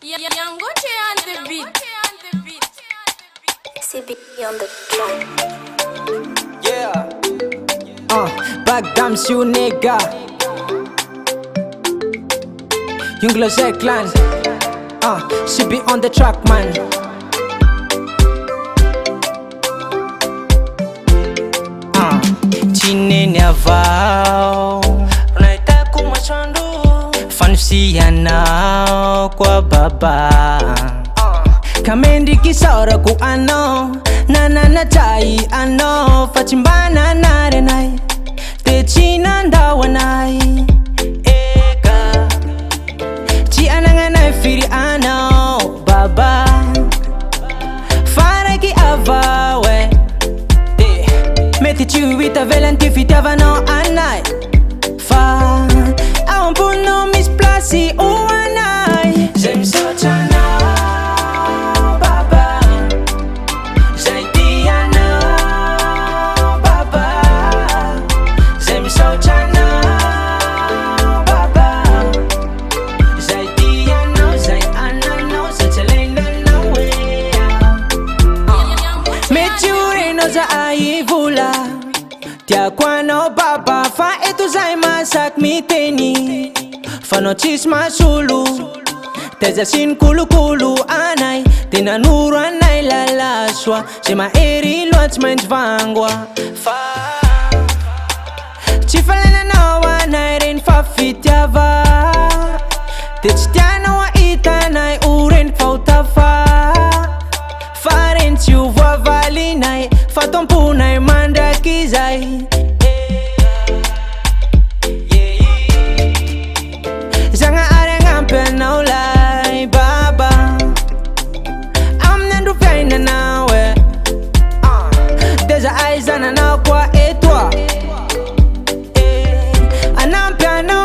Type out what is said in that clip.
Yangoche on the beat. CB on the track. Yeah. Back damn shoe nigga. Young Zé Clan. She be on the track, man. Chinene avao unaita kumwachando fanusiana kwa baba kamendi kisaura ku ano nanana tai ano fachimbana nare nai te china ndawa nai eka chi anangana firi ano baba fara ki avawe Meti chiuita velanti fitava no anai Fa a un punto mi splasi o anai Zem sochana baba Zai diana baba Zem sochana baba Zai diana zai anano Zechelena no wea Meti no za aivula Tia kwano baba fa etu zai masak miteni Fano chisma sulu Teza sin kulu kulu anai Tina nuru anai lalaswa Sema eri lots mens vangwa Fa Chifalena no anai rin fa fitiava Tichtiana wa itanai urin fauta fa Faren chiuva valinai Faton punai manda kizai Zanga arengang penaulai baba Amnandu feina nawe Deza aizana na kwa etwa Anam piano